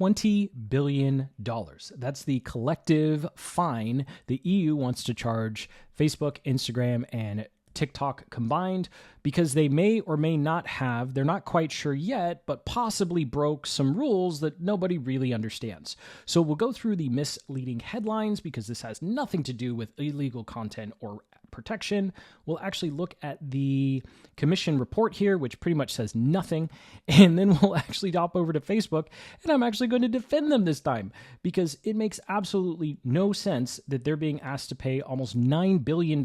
$20 billion. That's the collective fine the EU wants to charge Facebook, Instagram, and TikTok combined because they may or may not have, they're not quite sure yet, but possibly broke some rules that nobody really understands. So we'll go through the misleading headlines because this has nothing to do with illegal content or protection. We'll actually look at the commission report here, which pretty much says nothing. And then we'll actually hop over to Facebook, and I'm actually going to defend them this time because it makes absolutely no sense that they're being asked to pay almost $9 billion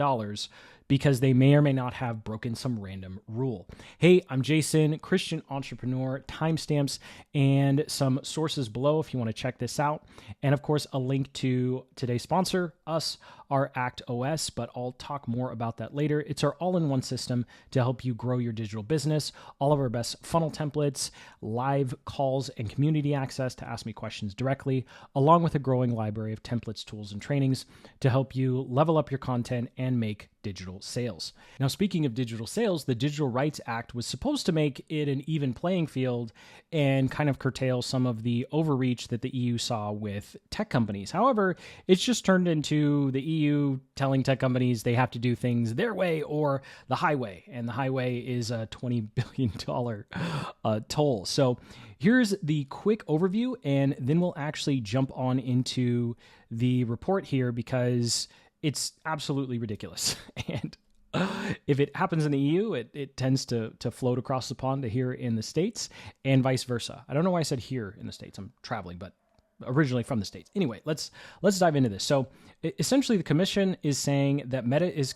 because they may or may not have broken some random rule. Hey, I'm Jason, Christian entrepreneur, timestamps and some sources below if you want to check this out. And of course, a link to today's sponsor, us, our Act OS, but I'll talk more about that later. It's our all-in-one system to help you grow your digital business. All of our best funnel templates, live calls, and community access to ask me questions directly, along with a growing library of templates, tools, and trainings to help you level up your content and make digital sales. Now, speaking of digital sales, the Digital Rights Act was supposed to make it an even playing field and kind of curtail some of the overreach that the EU saw with tech companies. However, it's just turned into the EU telling tech companies they have to do things their way or the highway, and the highway is a $20 billion toll. So here's the quick overview, and then we'll actually jump on into the report here because it's absolutely ridiculous. And if it happens in the EU, it tends to float across the pond to here in the States and vice versa. I don't know why I said here in the States. I'm traveling, but originally from the States. Anyway, let's dive into this. So essentially the commission is saying that Meta is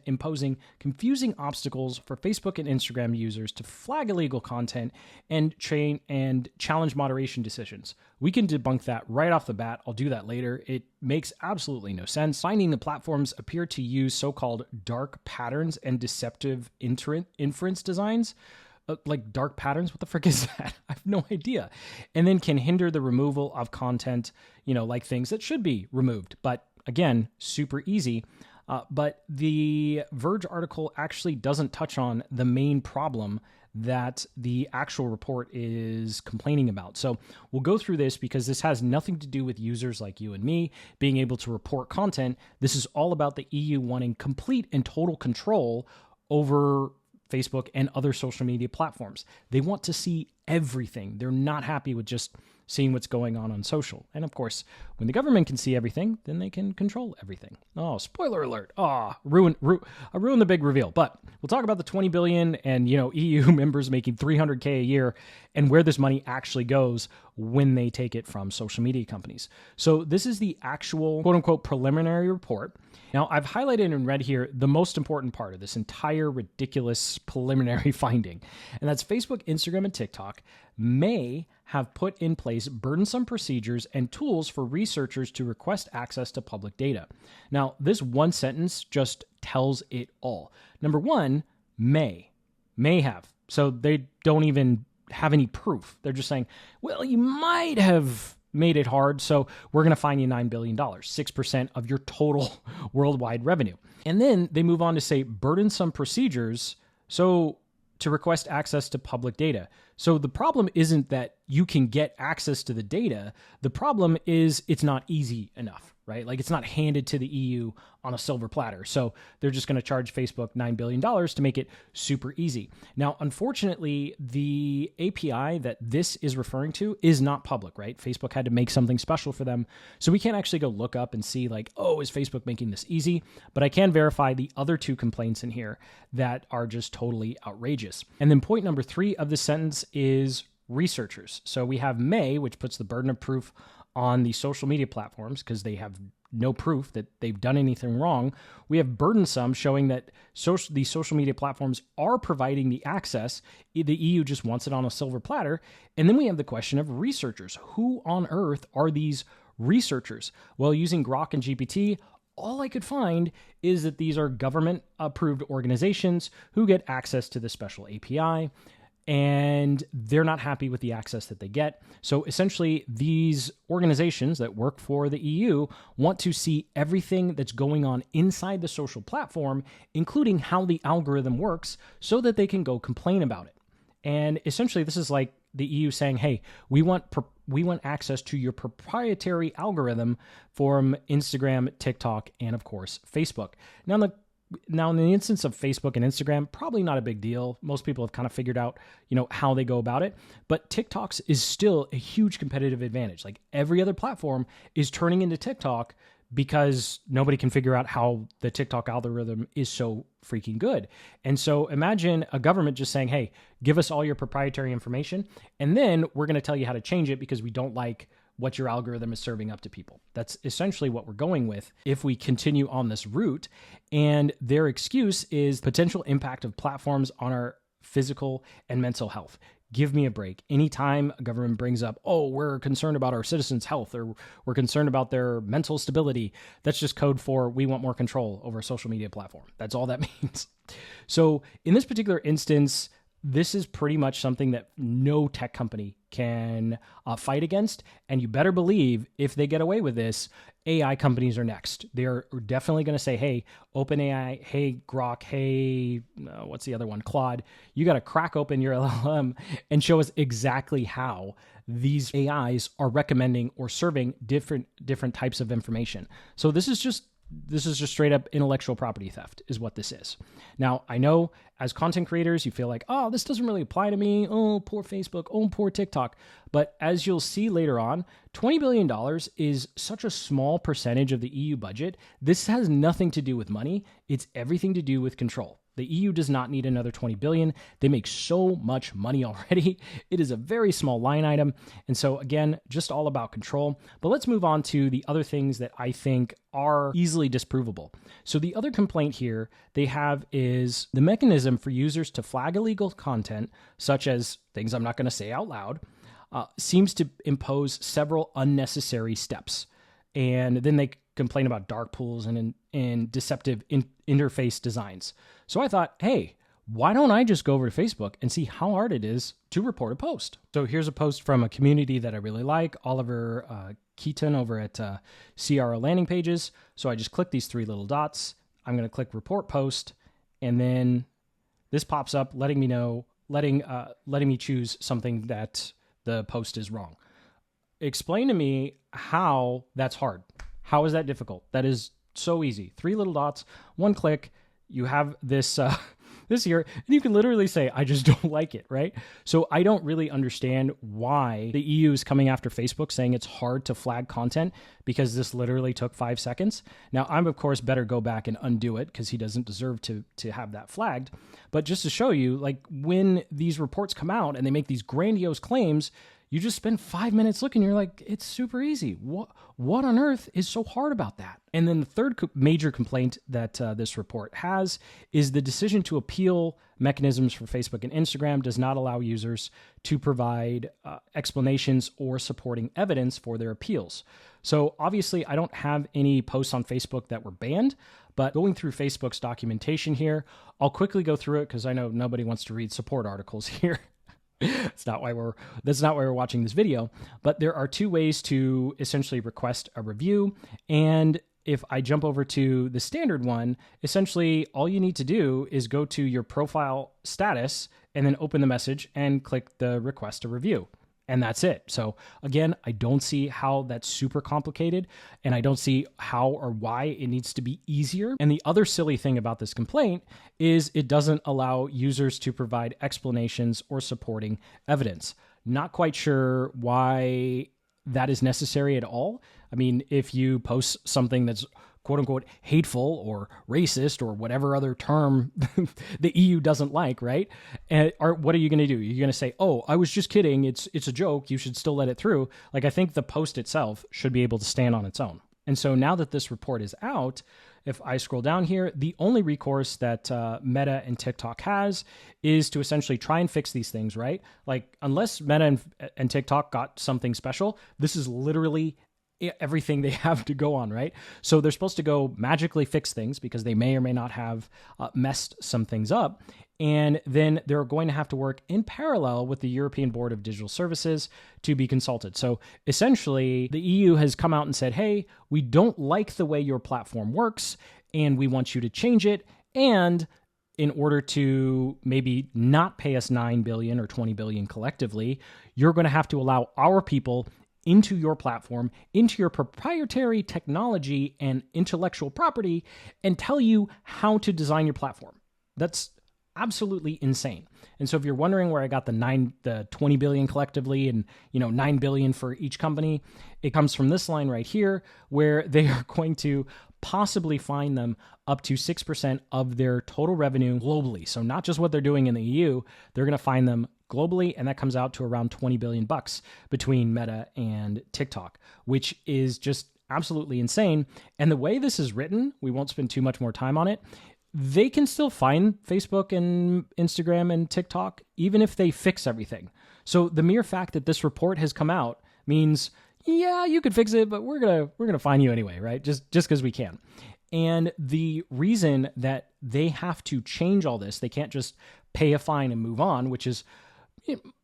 imposing confusing obstacles for Facebook and Instagram users to flag illegal content and challenge moderation decisions. We can debunk that right off the bat. I'll do that later. It makes absolutely no sense. Finding the platforms appear to use so-called dark patterns and deceptive inference designs. Like dark patterns? What the frick is that? I have no idea. And then can hinder the removal of content, like things that should be removed. But again, super easy. But the Verge article actually doesn't touch on the main problem that the actual report is complaining about. So we'll go through this because this has nothing to do with users like you and me being able to report content. This is all about the EU wanting complete and total control over Facebook and other social media platforms. They want to see everything. They're not happy with just seeing what's going on social. And of course, when the government can see everything, then they can control everything. Oh, spoiler alert. I ruined the big reveal. But we'll talk about the 20 billion and, EU members making 300K a year and where this money actually goes when they take it from social media companies. So this is the actual quote unquote preliminary report. Now, I've highlighted in red here the most important part of this entire ridiculous preliminary finding, and that's Facebook, Instagram, and TikTok may have put in place burdensome procedures and tools for researchers to request access to public data. Now, this one sentence just tells it all. Number one, may have. So they don't even have any proof. They're just saying, well, you might have made it hard, so we're going to fine you $9 billion, 6% of your total worldwide revenue. And then they move on to say burdensome procedures, so to request access to public data. So the problem isn't that you can get access to the data. The problem is it's not easy enough, right? Like it's not handed to the EU on a silver platter. So they're just going to charge Facebook $9 billion to make it super easy. Now, unfortunately, the API that this is referring to is not public, right? Facebook had to make something special for them. So we can't actually go look up and see like, oh, is Facebook making this easy? But I can verify the other two complaints in here that are just totally outrageous. And then point number 3 of the sentence is researchers. So we have may, which puts the burden of proof on the social media platforms because they have no proof that they've done anything wrong. We have burdensome, showing that the social media platforms are providing the access. The EU just wants it on a silver platter. And then we have the question of researchers. Who on earth are these researchers? Well, using Grok and GPT, all I could find is that these are government-approved organizations who get access to the special API, and they're not happy with the access that they get. So essentially, these organizations that work for the EU want to see everything that's going on inside the social platform, including how the algorithm works, so that they can go complain about it. And essentially, this is like the EU saying, hey, we want we want access to your proprietary algorithm from Instagram, TikTok, and of course, Facebook. Now, in the instance of Facebook and Instagram, probably not a big deal. Most people have kind of figured out, how they go about it. But TikTok's is still a huge competitive advantage. Like every other platform is turning into TikTok because nobody can figure out how the TikTok algorithm is so freaking good. And so imagine a government just saying, hey, give us all your proprietary information, and then we're going to tell you how to change it because we don't like what your algorithm is serving up to people. That's essentially what we're going with if we continue on this route. And their excuse is potential impact of platforms on our physical and mental health. Give me a break. Anytime a government brings up, oh, we're concerned about our citizens' health or we're concerned about their mental stability, that's just code for we want more control over a social media platform. That's all that means. So in this particular instance, this is pretty much something that no tech company can fight against. And you better believe if they get away with this, AI companies are next. They're definitely going to say, hey, OpenAI, hey, Grok, hey, what's the other one? Claude, you got to crack open your LLM and show us exactly how these AIs are recommending or serving different types of information. So this is just straight up intellectual property theft is what this is. Now, I know as content creators, you feel like, oh, this doesn't really apply to me. Oh, poor Facebook. Oh, poor TikTok. But as you'll see later on, $20 billion is such a small percentage of the EU budget. This has nothing to do with money. It's everything to do with control. The EU does not need another 20 billion. They make so much money already. It is a very small line item. And so again, just all about control. But let's move on to the other things that I think are easily disprovable. So the other complaint here they have is the mechanism for users to flag illegal content, such as things I'm not going to say out loud, seems to impose several unnecessary steps. And then they complain about dark pools and deceptive interface designs. So I thought, hey, why don't I just go over to Facebook and see how hard it is to report a post? So here's a post from a community that I really like, Oliver Keaton over at CRO Landing Pages. So I just click these three little dots. I'm going to click report post, and then this pops up letting me choose something that the post is wrong. Explain to me how that's hard. How is that difficult? That is so easy. Three little dots, one click. You have this this here, and you can literally say, I just don't like it, right? So I don't really understand why the EU is coming after Facebook saying it's hard to flag content because this literally took 5 seconds. Now, I'm, of course, better go back and undo it because he doesn't deserve to have that flagged. But just to show you, like when these reports come out and they make these grandiose claims, you just spend 5 minutes looking, you're like, it's super easy. What on earth is so hard about that? And then the third major complaint that this report has is the decision to appeal mechanisms for Facebook and Instagram does not allow users to provide explanations or supporting evidence for their appeals. So obviously, I don't have any posts on Facebook that were banned, but going through Facebook's documentation here, I'll quickly go through it because I know nobody wants to read support articles here. That's not why we're watching this video, but there are two ways to essentially request a review. And if I jump over to the standard one, essentially all you need to do is go to your profile status and then open the message and click the request a review. And that's it. So again, I don't see how that's super complicated, and I don't see how or why it needs to be easier. And the other silly thing about this complaint is it doesn't allow users to provide explanations or supporting evidence. Not quite sure why that is necessary at all. I mean, if you post something that's quote unquote hateful or racist or whatever other term the EU doesn't like, right? And what are you going to do? You're going to say, oh, I was just kidding. It's a joke. You should still let it through. Like, I think the post itself should be able to stand on its own. And so now that this report is out, if I scroll down here, the only recourse that Meta and TikTok has is to essentially try and fix these things, right? Like, unless Meta and TikTok got something special, this is literally everything they have to go on, right? So they're supposed to go magically fix things because they may or may not have messed some things up. And then they're going to have to work in parallel with the European Board of Digital Services to be consulted. So essentially, the EU has come out and said, hey, we don't like the way your platform works, and we want you to change it. And in order to maybe not pay us $9 billion or $20 billion collectively, you're going to have to allow our people into your platform, into your proprietary technology and intellectual property, and tell you how to design your platform. That's absolutely insane. And so if you're wondering where I got the 20 billion collectively and 9 billion for each company, it comes from this line right here, where they are going to possibly fine them up to 6% of their total revenue globally. So not just what they're doing in the EU, they're going to fine them globally, and that comes out to around 20 billion bucks between Meta and TikTok, which is just absolutely insane. And the way this is written, we won't spend too much more time on it. They can still fine Facebook and Instagram and TikTok even if they fix everything. So the mere fact that this report has come out means, yeah, you could fix it, but we're gonna fine you anyway, right? Just because we can. And the reason that they have to change all this, they can't just pay a fine and move on, which is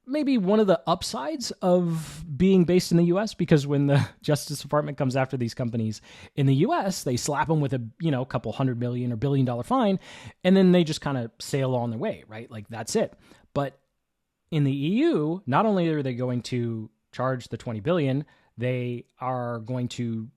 maybe one of the upsides of being based in the US, because when the Justice Department comes after these companies in the US, they slap them with a couple $100 million or $1 billion fine, and then they just kind of sail on their way, right? Like that's it. But in the EU, not only are they going to charge the 20 billion, they are going to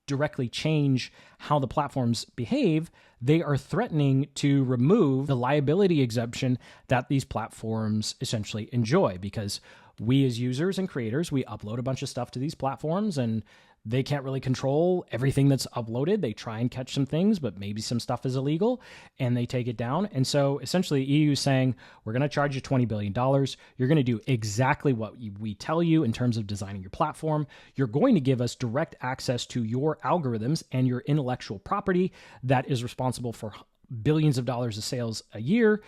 directly change how the platforms behave. They are threatening to remove the liability exemption that these platforms essentially enjoy, because we as users and creators, we upload a bunch of stuff to these platforms and they can't really control everything that's uploaded. They try and catch some things, but maybe some stuff is illegal and they take it down. And so essentially EU is saying, we're going to charge you $20 billion. You're going to do exactly what we tell you in terms of designing your platform. You're going to give us direct access to your algorithms and your intellectual property that is responsible for billions of dollars of sales a year.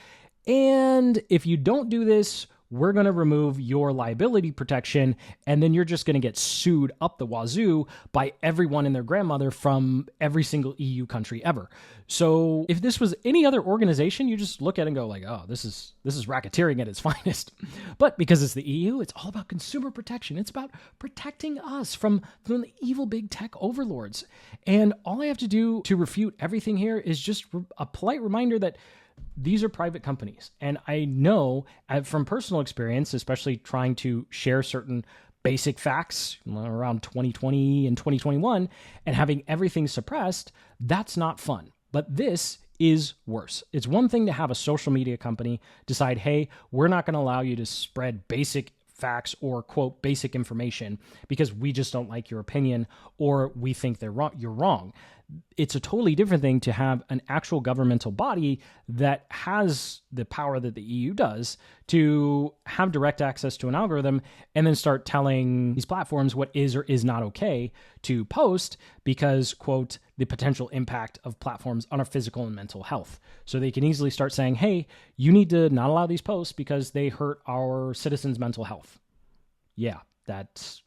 And if you don't do this, we're going to remove your liability protection, and then you're just going to get sued up the wazoo by everyone and their grandmother from every single EU country ever. So if this was any other organization, you just look at it and go like, oh, this is racketeering at its finest. But because it's the EU, it's all about consumer protection. It's about protecting us from the evil big tech overlords. And all I have to do to refute everything here is just a polite reminder that these are private companies. And I know from personal experience, especially trying to share certain basic facts around 2020 and 2021 and having everything suppressed, that's not fun. But this is worse. It's one thing to have a social media company decide, hey, we're not going to allow you to spread basic facts or quote basic information because we just don't like your opinion or we think you're wrong. It's a totally different thing to have an actual governmental body that has the power that the EU does to have direct access to an algorithm and then start telling these platforms what is or is not okay to post because, quote, the potential impact of platforms on our physical and mental health. So they can easily start saying, hey, you need to not allow these posts because they hurt our citizens' mental health. Yeah, that's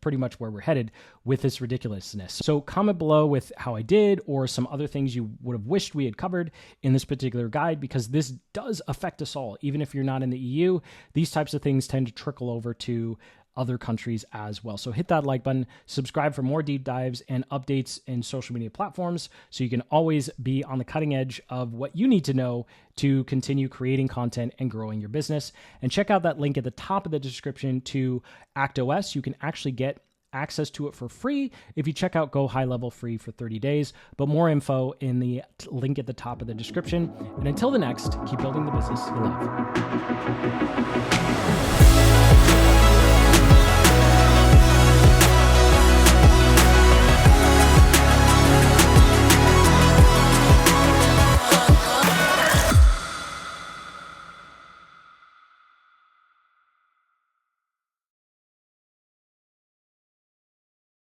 pretty much where we're headed with this ridiculousness. So comment below with how I did or some other things you would have wished we had covered in this particular guide, because this does affect us all. Even if you're not in the EU, these types of things tend to trickle over to other countries as well. So hit that like button, subscribe for more deep dives and updates in social media platforms so you can always be on the cutting edge of what you need to know to continue creating content and growing your business. And check out that link at the top of the description to ActOS. You can actually get access to it for free if you check out Go High Level free for 30 days. But more info in the link at the top of the description. And until the next, keep building the business you love.